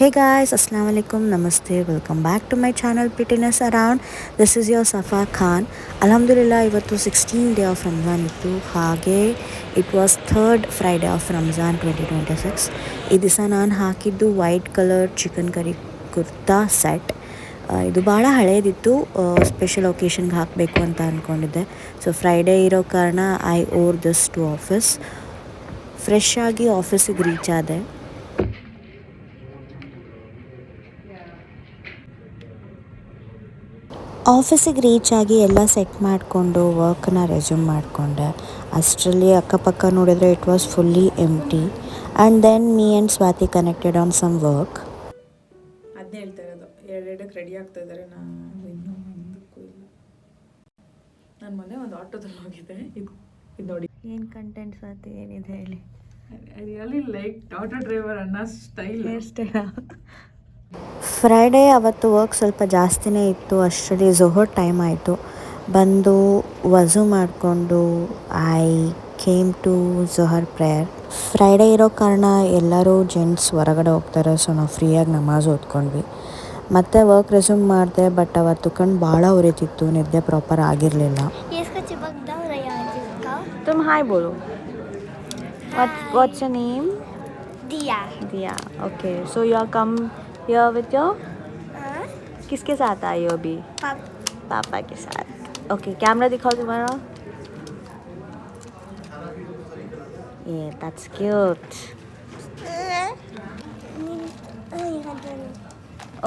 Hey guys, Assalamu alaikum, Namaste, welcome back to my channel Pittiness Around. This is your Safa Khan. Alhamdulillah, ಇವತ್ತು 16th day of Ramzan ಇತ್ತು. ಹಾಗೆ it was third Friday of Ramzan 2026. ಈ ದಿವಸ ನಾನು ಹಾಕಿದ್ದು white colour chicken curry kurta set. ಇದು ಭಾಳ ಹಳೇದಿತ್ತು, special ಒಕೇಶನ್ಗೆ ಹಾಕಬೇಕು ಅಂತ ಅಂದ್ಕೊಂಡಿದ್ದೆ. ಸೊ ಫ್ರೈಡೇ ಇರೋ ಕಾರಣ I wore this to office. Fresh ಆಗಿ ಆಫೀಸಿಗೆ ರೀಚ್ ಆದೆ. ಆಫೀಸಿಗೆ ರೀಚ್ ಆಗಿ ಎಲ್ಲ ಸೆಟ್ ಮಾಡಿಕೊಂಡು ವರ್ಕ್ನ ರೆಸ್ಯೂಮ್ ಮಾಡಿಕೊಂಡೆ. ಅಷ್ಟರಲ್ಲಿ ಅಕ್ಕಪಕ್ಕ ನೋಡಿದರೆ it was fully empty. And then me and Swati connected on some work. ಅದನ್ನೇ ಹೇಳ್ತಾ ಇರೋದು, ಎರಡೆರಡಕ್ಕೆ ರೆಡಿ ಆಗ್ತಾ ಇದ್ದಾರೆ. ನಾನು ಇನ್ನೂ ಒಂದಕ್ಕೂ ಇಲ್ಲ. ನಾನು ಮೊನ್ನೆ ಒಂದು ಆಟೋದಲ್ಲಿ ಹೋಗಿದ್ದೆ. ಇದು ನೋಡಿ ಏನು ಕಂಟೆಂಟ್ ಸ್ವಾತಿ, ಏನಿದೆ ಹೇಳಿ. I really like auto driver ಅನ್ನೋ ಸ್ಟೈಲ್. ಹೇರ್ ಸ್ಟೈಲಾ? ಫ್ರೈಡೇ ಅವತ್ತು ವರ್ಕ್ ಸ್ವಲ್ಪ ಜಾಸ್ತಿನೇ ಇತ್ತು. ಅಷ್ಟರಲ್ಲಿ ಝೊಹರ್ ಟೈಮ್ ಆಯಿತು. ಬಂದು ವಜು ಮಾಡಿಕೊಂಡು ಐ ಕೇಮ್ ಟು ಝೊಹರ್ ಪ್ರೇಯರ್. ಫ್ರೈಡೇ ಇರೋ ಕಾರಣ ಎಲ್ಲರೂ ಜೆಂಟ್ಸ್ ಹೊರಗಡೆ ಹೋಗ್ತಾರೆ, ಸೊ ನಾವು ಫ್ರೀಯಾಗಿ ನಮಾಜ್ ಓದ್ಕೊಂಡ್ವಿ. ಮತ್ತೆ ವರ್ಕ್ ರೆಸ್ಯೂಮ್ ಮಾಡಿದೆ. ಬಟ್ ಅವತ್ತು ಕಣ್ಣು ಭಾಳ ಉರಿತಿತ್ತು, ನಿದ್ದೆ ಪ್ರಾಪರ್ ಆಗಿರಲಿಲ್ಲ. ತುಮ್ ಹಾಯ್ ಬೋಲು. What's your name? दिया. Okay, so you are come here with your किसके साथ आई हो अभी? पापा के साथ. Okay, कैमरा दिखाओ तुम्हारा. Yeah, that's cute.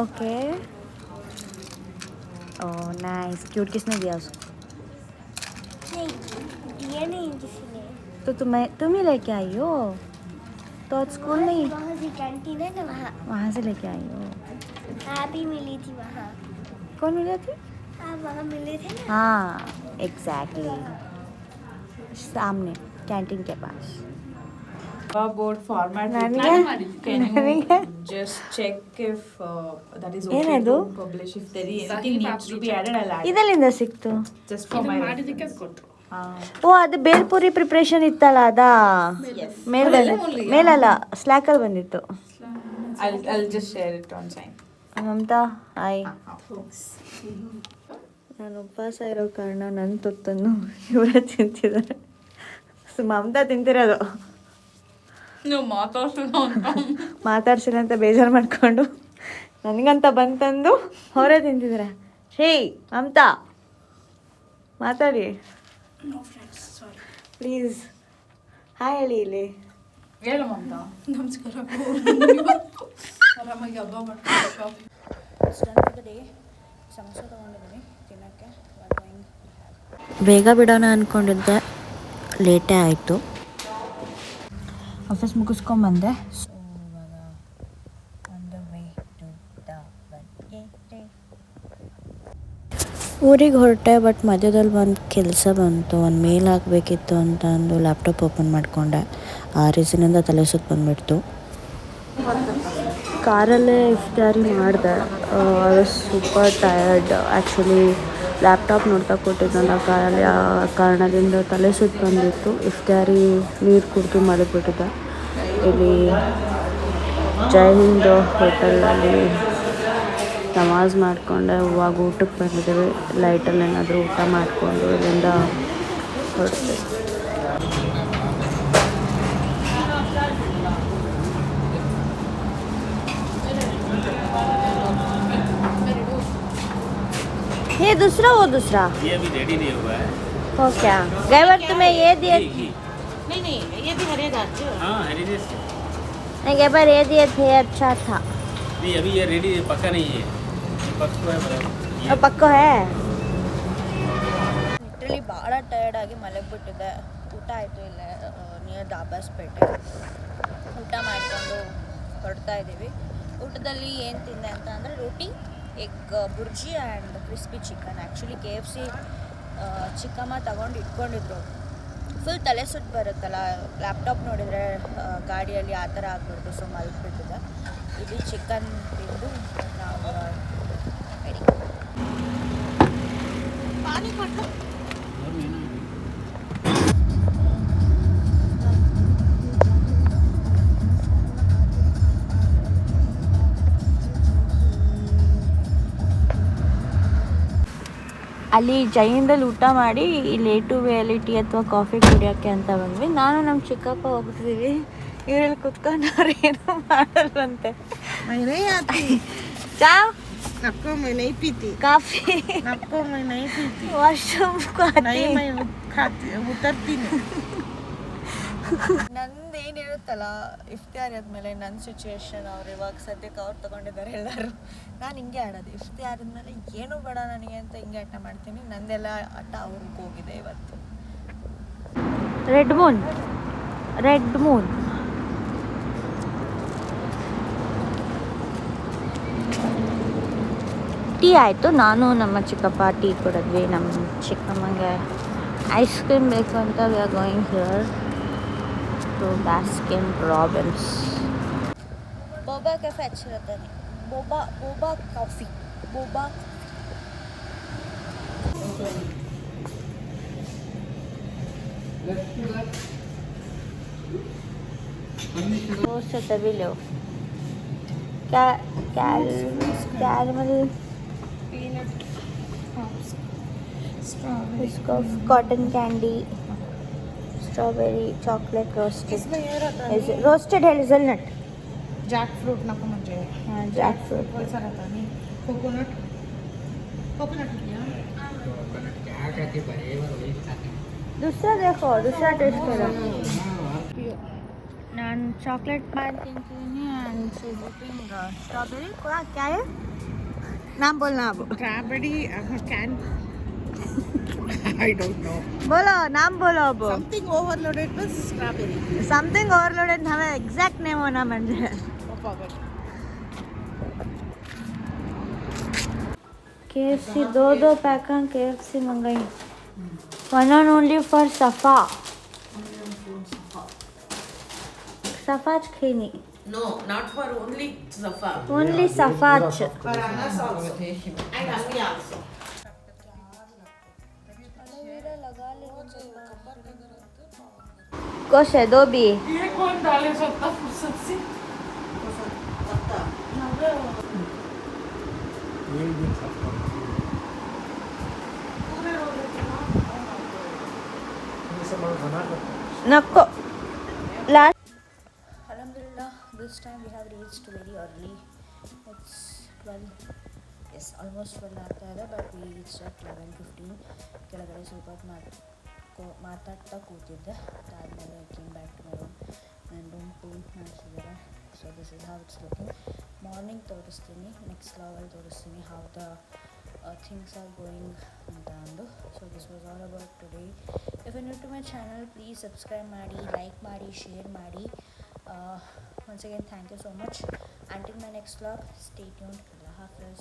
Okay. Oh, nice. Cute किसने दिया उसको? नहीं, किसी ने. तो तुम ही लेके आई हो? तो आज स्कूल नहीं? वहाँ से कैंटीन है ना, वहाँ से लेके आई हो? आप ही मिली थी वहाँ. कौन मिले थे? आप वहाँ मिले थे ना. हाँ, एग्जैक्टली, सामने कैंटीन के पास. ಬೋರ್ಡ್ ಫಾರ್ಮ್ಯಾಟ್ ನನಗೆ just check if that is ಏನದು? Publish if there is anything needs to be added I add ಇದೆಲ್ಲಿಂದ ಸಿಕ್ತು? ಜಸ್ಟ್ ಫಾರ್ ಮೈ ಓ, ಅದು ಬೇಲ್ಪುರಿ ಪ್ರಿಪ್ರೇಷನ್ ಇತ್ತಲ್ಲ, ಅದಾ? ಮೇಲಲ್ಲ, ಸ್ಲ್ಯಾಕಲ್ಲಿ ಬಂದಿತ್ತು. I'll just share it on sign. Mamata hi. ನಾನು ಉಪವಾಸ ಇರೋ ಕಾರಣ ನನ್ನ ತುತ್ತನ್ನು ಇವರೇ ತಿಂತಿದ್ದಾರೆ. ಮಮತಾ ತಿಂತಿರೋದು ನೀವು ಮಾತಾಡ್ಸಿಲ್ಲ ಅಂತ ಬೇಜಾರು ಮಾಡಿಕೊಂಡು ನನಗಂತ ಬಂತಂದು ಅವರೇ ತಿಂತಿದ್ದಾರೆ. ಹೇ ಮಮತಾ, ಮಾತಾಡಿ ಪ್ಲೀಸ್. ಹಾಯ್ ಹೇಳಿ ಇಲ್ಲಿ. ಹೇಳು ಮಮತಾ. ನಮಸ್ಕಾರ. ಆರಾಮಾಗಿ ಹಬ್ಬ ಮಾಡ್ಕೊಂಡು ಸಮೋಸ ತೊಗೊಂಡಿದ್ದೀನಿ ತಿನ್ನೋಕ್ಕೆ. ಬೇಗ ಬಿಡೋಣ ಅಂದ್ಕೊಂಡಿದ್ದೆ, ಲೇಟೇ ಆಯಿತು. ಆಫೀಸ್ ಮುಗಿಸ್ಕೊಂಬಂದೆ. ಸೊ ಇವಾಗ on the way to Davanagere. ಊರಿಗೆ ಹೊರಟೆ. ಬಟ್ ಮಧ್ಯದಲ್ಲಿ ಒಂದು ಕೆಲಸ ಬಂತು, ಒಂದು ಮೇಲ್ ಹಾಕಬೇಕಿತ್ತು ಅಂತ ಅಂದು ಲ್ಯಾಪ್ಟಾಪ್ ಓಪನ್ ಮಾಡಿಕೊಂಡೆ. ಆ ರೀಸನಿಂದ ತಲೆ ಸುತ್ತ ಬಂದುಬಿಡ್ತು. ಕಾರಲ್ಲೇ ಇಫ್ತಾರಿ ಮಾಡಿದೆ. I was super tired. Actually laptop ನೋಡ್ತಾ ಕೊಟ್ಟಿದ್ದಲ್ಲ ಕಾರಲ್ಲಿ, ಆ ಕಾರಣದಿಂದ ತಲೆ ಸುತ್ತ ಬಂದಿತ್ತು. ಇಫ್ತಾರಿ ನೀರು ಕುಡಿದು ಮಾಡಿಬಿಟ್ಟಿದ್ದೆ. ಇಲ್ಲಿ ಜೈ ಹಿಂದ್ ಹೋಟೆಲಲ್ಲಿ ನಮಾಜ್ ಮಾಡಿಕೊಂಡೆ. ಇವಾಗ ಊಟಕ್ಕೆ ಬಂದಿದ್ದೀವಿ. ಲೈಟಲ್ಲಿ ಏನಾದರೂ ಊಟ ಮಾಡಿಕೊಂಡು ಇಲ್ಲಿಂದ ಹೊರಡ್ತೀವಿ. ये दूसरा वो दूसरा ये अभी रेडी नहीं हुआ है. हो क्या गए वक्त में ये दिए? नहीं ये भी हरिदास. हाँ हरिदास. नहीं, गए बार ये दिए थे, अच्छा था. नहीं अभी ये रेडी पक्का नहीं है. पक्का है बराबर. अब पक्का है. ಲಿಟ್ರಲಿ ಭಾಳ ಟಯರ್ಡ್ ಆಗಿ ಮಲಗಿಬಿಟ್ಟಿದ್ದೆ. ಊಟ ಆಯಿತು ಇಲ್ಲೇ ನಿಯರ್ ದಾಬಾಸ್ಪೇಟೆ. ಊಟ ಮಾಡಿಕೊಂಡು ಹೊರಡ್ತಾ ಇದ್ದೀವಿ. ಊಟದಲ್ಲಿ ಏನು ತಿಂದೆ ಅಂತ ಅಂದರೆ ರೋಟಿ, egg bhurji and crispy chicken. Actually KFC ಚಿಕ್ಕಮ್ಮ ತಗೊಂಡು ಇಟ್ಕೊಂಡಿದ್ರು. ಫುಲ್ ತಲೆ ಸುಟ್ಟು ಬರುತ್ತಲ್ಲ ಲ್ಯಾಪ್ಟಾಪ್ ನೋಡಿದರೆ ಗಾಡಿಯಲ್ಲಿ, ಆ ಥರ ಆಗ್ಬಿಡ್ತು. ಸೊ ಮಲಗಿಬಿಟ್ಟಿದೆ. ಇದು ಚಿಕನ್ ತಿಂದು ನಾವು ರೆಡಿ. ಪಾನಿ ಕೊಟ್ಟು ಅಲ್ಲಿ ಜೈನದಲ್ಲಿ ಊಟ ಮಾಡಿ ಇಲ್ಲಿ A to B ಟೀ ಅಥವಾ ಕಾಫಿ ಕುಡಿಯೋಕ್ಕೆ ಅಂತ ಬಂದ್ವಿ. ನಾನು ನಮ್ಮ ಚಿಕ್ಕಪ್ಪ ಹೋಗ್ತಿದ್ದೀವಿ. ಇವರಲ್ಲಿ ಕುತ್ಕೊಂಡು ಅವ್ರು ಏನೂ ಮಾಡಲ್ವಂತೆ. मैं नहीं आती, ಚಾ सबको मैं नहीं पीती, ಕಾಫಿ सबको मैं नहीं पीती, ವಾಶ್ರೂಮ್ नहीं मैं खाती उतरती नहीं. ನಂದು ಏನಿರುತ್ತಲ್ಲ ಇಫ್ತಿಯಾರ್ ಆದಮೇಲೆ ನನ್ನ ಸಿಚುವೇಶನ್ ಅವ್ರು ಇವಾಗ ಸದ್ಯಕ್ಕೆ ಅವ್ರು ತೊಗೊಂಡಿದ್ದಾರೆ ಎಲ್ಲರೂ. ನಾನು ಹಿಂಗೆ ಆಡೋದು ಇಫ್ತಿಯಾರ್ ಆದಮೇಲೆ ಏನೂ ಬೇಡ ನನಗೆ ಅಂತ ಹಿಂಗೆ ಆಟ ಮಾಡ್ತೀನಿ. ನಂದೆಲ್ಲ ಆಟ ಅವ್ರಿಗೆ ಹೋಗಿದೆ ಇವತ್ತು. ರೆಡ್ ಮೂನ್ ಟೀ ಆಯಿತು. ನಾನು ನಮ್ಮ ಚಿಕ್ಕಪ್ಪ ಟೀ ಕುಡಿದ್ವಿ. ನಮ್ಮ ಚಿಕ್ಕಮ್ಮಂಗೆ ಐಸ್ ಕ್ರೀಮ್ ಬೇಕು ಅಂತ we are going here to Baskin Robbins. Boba cafe ಹಚ್ಚಿರುತ್ತೆ. ಬೋಬಾ ಕಾಫಿ वो से तभी लो कैरमल इसको cotton candy strawberry chocolate roasted hazelnut jackfruit नको म्हणजे जैक फ्रूट वैसा रहता नहीं, कोकोनट दूसरा देखो दूसरा टेस्ट करो. ನಾನು ಚಾಕ್ಲೇಟ್ ಬಾರ್ ತಿಂತೀನಿ ಆ್ಯಂಡ್ ಈಟಿಂಗ್ ಸ್ಟ್ರಾಬೆರಿ. क्या है नाम बोलना अब. Strawberry can I don't know, बोलो नाम बोलो अब. something overloaded with strawberry. Something overloaded हमें एग्जैक्ट नेम होना म्हणजे. KFC दो पैक KFC मंगाई. वन एंड ओनली फॉर सफाच खैनी. No, not for only Zafa, only सफाच. for Anas also and Ami also. कुछ है दो भी. ये कौन डाले सकता फुर्सत से? नको last. Alhamdulillah, this time we have reached very early. It's 12. Yes, almost 12 ಆಗ್ತಾ ಇದೆ. But we reached at 11:15. ಕೆಳಗಡೆ ಸ್ವಲ್ಪ ಹೊತ್ತು ಮಾತಾಡ್ತಾ ಕೂತಿದ್ದೆ. ಅದಾದಮೇಲೆ I came back to my room. ನನ್ನ ರೂಮ್ ಟೂರ್ ಮಾಡಿಸಿದ್ದಾರೆ. So this is how it's looking. Morning ತೋರಿಸ್ತೀನಿ, ನೆಕ್ಸ್ಟ್ ಲಾಗಲ್ಲಿ ತೋರಿಸ್ತೀನಿ how the things are going ಅಂತ ಅಂದು. So this was all about today. If you new to my channel please subscribe ಮಾಡಿ, like ಮಾಡಿ, share ಮಾಡಿ. Once again, thank you so much. Until my next vlog, stay tuned. Allah Hafiz.